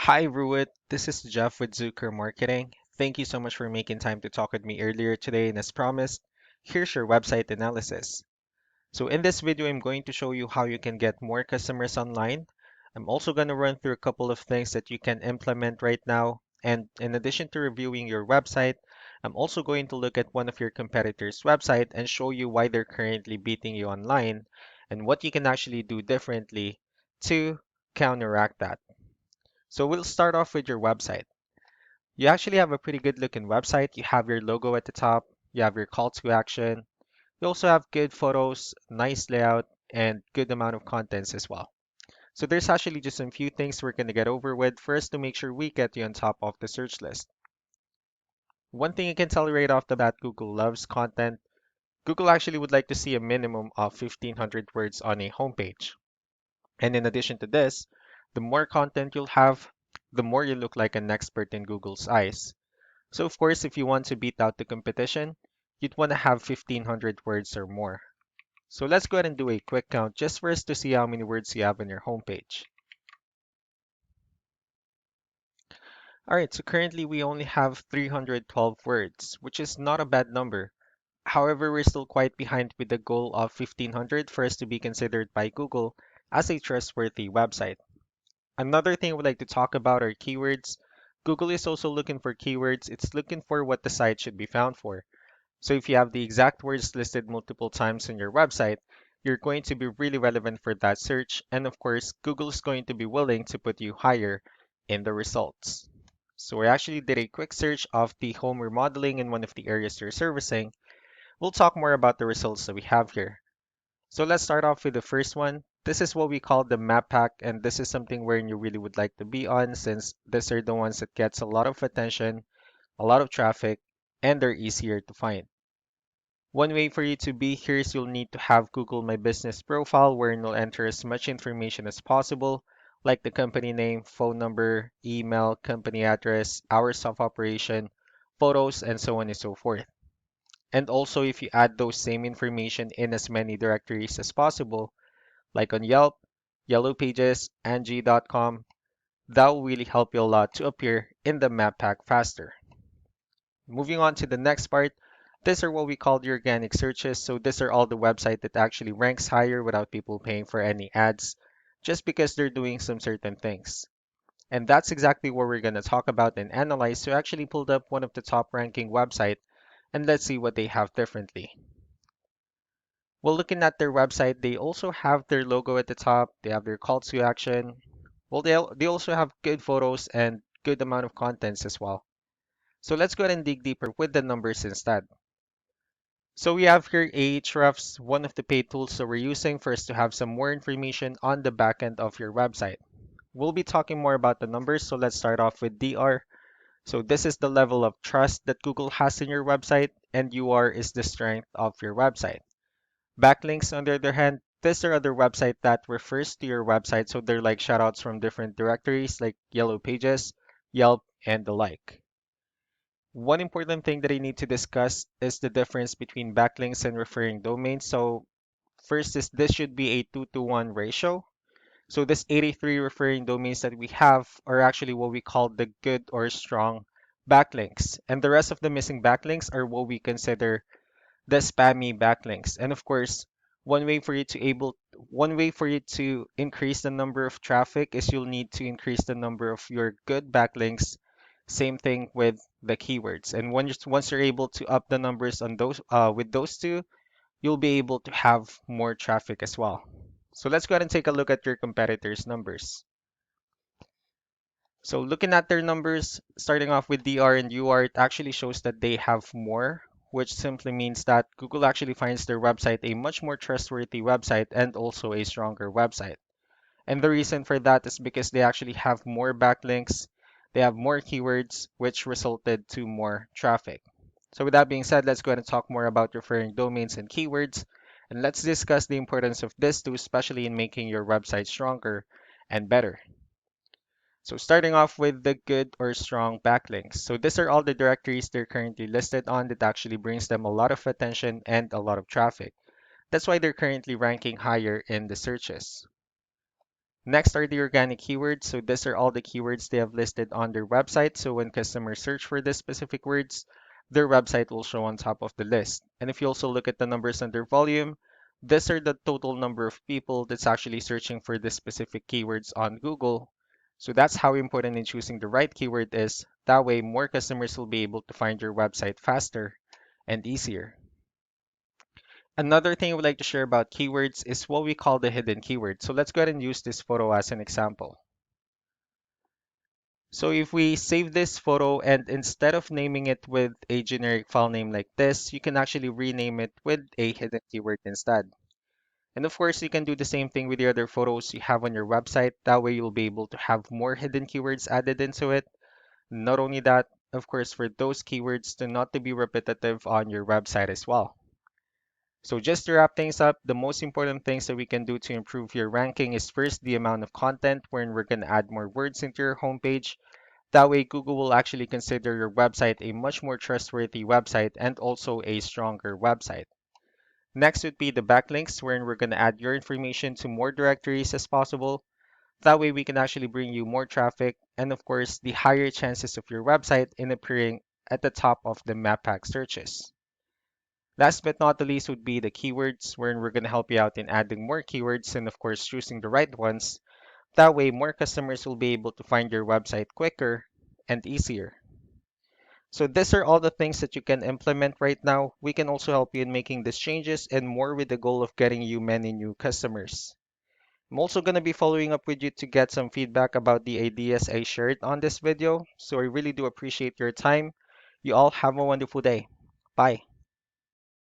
Hi, Ruit. This is Jeff with Zucker Marketing. Thank you so much for making time to talk with me earlier today. And as promised, here's your website analysis. So in this video, I'm going to show you how you can get more customers online. I'm also going to run through a couple of things that you can implement right now. And in addition to reviewing your website, I'm also going to look at one of your competitors' website and show you why they're currently beating you online and what you can actually do differently to counteract that. So we'll start off with your website. You actually have a pretty good looking website. You have your logo at the top, you have your call to action, you also have good photos, nice layout, and good amount of contents as well. So there's actually just a few things we're going to get over with first to make sure we get you on top of the search list. One thing you can tell right off the bat, Google loves content. Google actually would like to see a minimum of 1500 words on a homepage. And in addition to this, the more content you'll have, the more you look like an expert in Google's eyes. So of course, if you want to beat out the competition, you'd want to have 1500 words or more. So let's go ahead and do a quick count just for us to see how many words you have on your homepage. All right, so currently we only have 312 words, which is not a bad number. However, we're still quite behind with the goal of 1500 for us to be considered by Google as a trustworthy website. Another thing I would like to talk about are keywords. Google is also looking for keywords. It's looking for what the site should be found for. So if you have the exact words listed multiple times on your website, you're going to be really relevant for that search. And of course, Google is going to be willing to put you higher in the results. So we actually did a quick search of the home remodeling in one of the areas you're servicing. We'll talk more about the results that we have here. So let's start off with the first one. This is what we call the map pack, and this is something where you really would like to be on since these are the ones that gets a lot of attention, a lot of traffic, and they're easier to find. One way for you to be here is you'll need to have Google My Business profile where you'll enter as much information as possible, like the company name, phone number, email, company address, hours of operation, photos, and so on and so forth. And also, if you add those same information in as many directories as possible, like on Yelp, Yellow Pages, Angie.com, that will really help you a lot to appear in the map pack faster. Moving on to the next part, these are what we call the organic searches. So these are all the website that actually ranks higher without people paying for any ads, just because they're doing some certain things. And that's exactly what we're going to talk about and analyze. So I actually pulled up one of the top ranking website and let's see what they have differently. Well, looking at their website, they also have their logo at the top. They have their call to action. Well, they also have good photos and good amount of contents as well. So let's go ahead and dig deeper with the numbers instead. So we have here Ahrefs, one of the paid tools that we're using for us to have some more information on the backend of your website. We'll be talking more about the numbers, so let's start off with DR. So this is the level of trust that Google has in your website, and UR is the strength of your website. Backlinks, on the other hand, these are other website that refers to your website, so they're like shoutouts from different directories like Yellow Pages, Yelp, and the like. One important thing that I need to discuss is the difference between backlinks and referring domains. So first is this should be a 2 to 1 ratio. So this 83 referring domains that we have are actually what we call the good or strong backlinks. And the rest of the missing backlinks are what we consider the spammy backlinks. And of course, one way for you to increase the number of traffic is you'll need to increase the number of your good backlinks. Same thing with the keywords. And once you're able to up the numbers on those with those two, you'll be able to have more traffic as well. So let's go ahead and take a look at your competitors' numbers. So looking at their numbers, starting off with DR and UR, it actually shows that they have more, which simply means that Google actually finds their website a much more trustworthy website and also a stronger website. And the reason for that is because they actually have more backlinks, they have more keywords, which resulted to more traffic. So with that being said, let's go ahead and talk more about referring domains and keywords. And let's discuss the importance of this too, especially in making your website stronger and better. So starting off with the good or strong backlinks. So these are all the directories they're currently listed on that actually brings them a lot of attention and a lot of traffic. That's why they're currently ranking higher in the searches. Next are the organic keywords. So these are all the keywords they have listed on their website. So when customers search for these specific words, their website will show on top of the list. And if you also look at the numbers under volume, these are the total number of people that's actually searching for this specific keywords on Google. So that's how important in choosing the right keyword is. That way, more customers will be able to find your website faster and easier. Another thing I would like to share about keywords is what we call the hidden keyword. So let's go ahead and use this photo as an example. So if we save this photo and instead of naming it with a generic file name like this, you can actually rename it with a hidden keyword instead. And of course, you can do the same thing with the other photos you have on your website. That way you'll be able to have more hidden keywords added into it. Not only that, of course, for those keywords to not to be repetitive on your website as well. So just to wrap things up, the most important things that we can do to improve your ranking is first the amount of content wherein we're going to add more words into your homepage. That way, Google will actually consider your website a much more trustworthy website and also a stronger website. Next would be the backlinks, wherein we're going to add your information to more directories as possible. That way, we can actually bring you more traffic and, of course, the higher chances of your website in appearing at the top of the map pack searches. Last but not the least would be the keywords, wherein we're going to help you out in adding more keywords and, of course, choosing the right ones. That way, more customers will be able to find your website quicker and easier. So these are all the things that you can implement right now. We can also help you in making these changes and more with the goal of getting you many new customers. I'm also going to be following up with you to get some feedback about the ideas I shared on this video. So I really do appreciate your time. You all have a wonderful day. Bye.